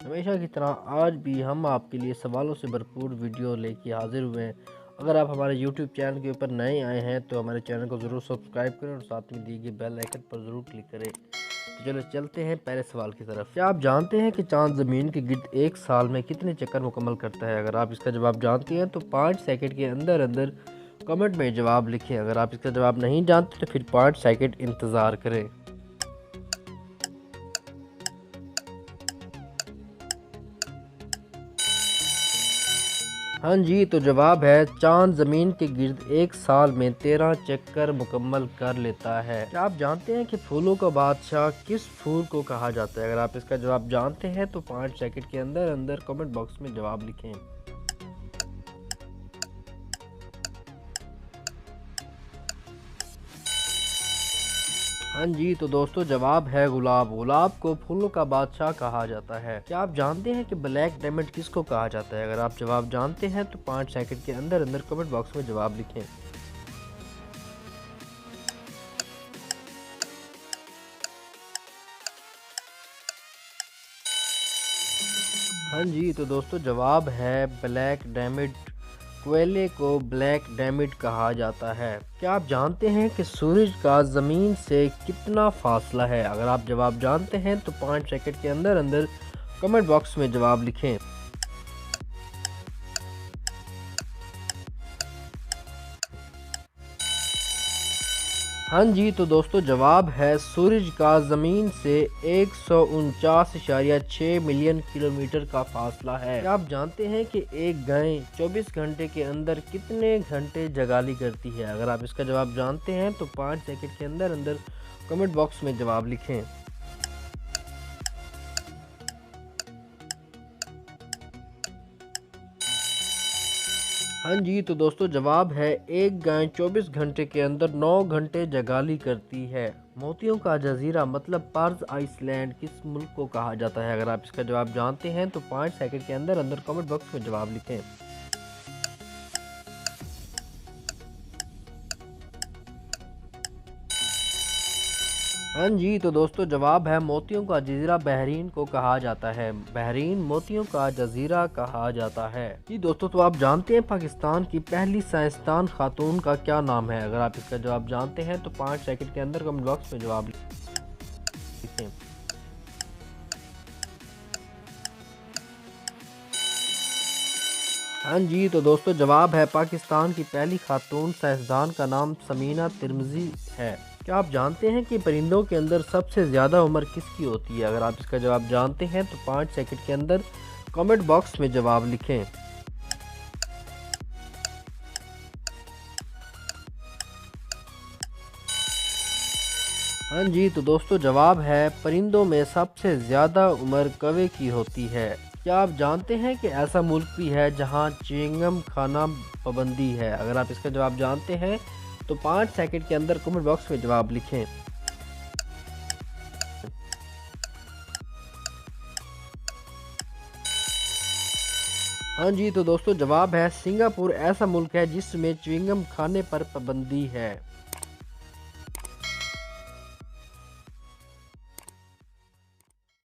हमेशा की तरह आज भी हम आपके लिए सवालों से भरपूर वीडियो लेके हाजिर हुए हैं। अगर आप हमारे YouTube चैनल के ऊपर नए आए हैं तो हमारे चैनल को ज़रूर सब्सक्राइब करें और साथ में दिए गए बेल आइकन पर ज़रूर क्लिक करें। तो चलो चलते हैं पहले सवाल की तरफ। क्या आप जानते हैं कि चांद ज़मीन के गिर्द एक साल में कितने चक्कर मुकम्मल करता है? अगर आप इसका जवाब जानते हैं तो 5 सेकंड के अंदर अंदर कमेंट में जवाब लिखें। अगर आप इसका जवाब नहीं जानते तो फिर 5 सेकंड इंतज़ार करें। हाँ जी, तो जवाब है चाँद ज़मीन के गिर्द एक साल में 13 चक्कर मुकम्मल कर लेता है। क्या आप जानते हैं कि फूलों का बादशाह किस फूल को कहा जाता है? अगर आप इसका जवाब जानते हैं तो 5 सेकंड के अंदर अंदर कमेंट बॉक्स में जवाब लिखें। हाँ जी, तो दोस्तों जवाब है गुलाब। गुलाब को फूलों का बादशाह कहा जाता है। क्या आप जानते हैं कि ब्लैक डायमंड किसको कहा जाता है? अगर आप जवाब जानते हैं तो 5 सेकंड के अंदर अंदर कमेंट बॉक्स में जवाब लिखें। हाँ जी, तो दोस्तों जवाब है ब्लैक डायमंड। कोयले को ब्लैक डायमंड कहा जाता है। क्या आप जानते हैं कि सूरज का ज़मीन से कितना फासला है? अगर आप जवाब जानते हैं तो 5 सेकंड के अंदर अंदर कमेंट बॉक्स में जवाब लिखें। हाँ जी, तो दोस्तों जवाब है सूरज का ज़मीन से 149.6 मिलियन किलोमीटर का फासला है। क्या आप जानते हैं कि एक गाय 24 घंटे के अंदर कितने घंटे जगाली करती है? अगर आप इसका जवाब जानते हैं तो 5 सेकंड के अंदर अंदर कमेंट बॉक्स में जवाब लिखें। हाँ जी, तो दोस्तों जवाब है एक गाय 24 घंटे के अंदर 9 घंटे जगाली करती है। मोतियों का जजीरा मतलब पर्स आइसलैंड किस मुल्क को कहा जाता है? अगर आप इसका जवाब जानते हैं तो 5 सेकंड के अंदर अंदर कमेंट बॉक्स में जवाब लिखें। हाँ जी, तो दोस्तों जवाब है मोतियों का जजीरा बहरीन को कहा जाता है। बहरीन मोतियों का जजीरा कहा जाता है। जी दोस्तों, तो आप जानते हैं पाकिस्तान की पहली साइंसदान खातून का क्या नाम है? अगर आप इसका जवाब जानते हैं तो 5 सेकंड के अंदर कमेंट बॉक्स में जवाब लिखें। हाँ जी, तो दोस्तों जवाब है पाकिस्तान की पहली खातून साइंसदान का नाम समीना तिरमिजी है। क्या आप जानते हैं कि परिंदों के अंदर सबसे ज़्यादा उम्र किसकी होती है? अगर आप इसका जवाब जानते हैं तो 5 सेकंड के अंदर कमेंट बॉक्स में जवाब लिखें। हाँ जी, तो दोस्तों जवाब है परिंदों में सबसे ज़्यादा उम्र कौवे की होती है। क्या आप जानते हैं कि ऐसा मुल्क भी है जहां च्युइंगम खाना पाबंदी है? अगर आप इसका जवाब जानते हैं तो 5 सेकंड के अंदर कमेंट बॉक्स में जवाब लिखें। हाँ जी, तो दोस्तों जवाब है सिंगापुर ऐसा मुल्क है जिसमें च्युइंगम खाने पर पाबंदी है।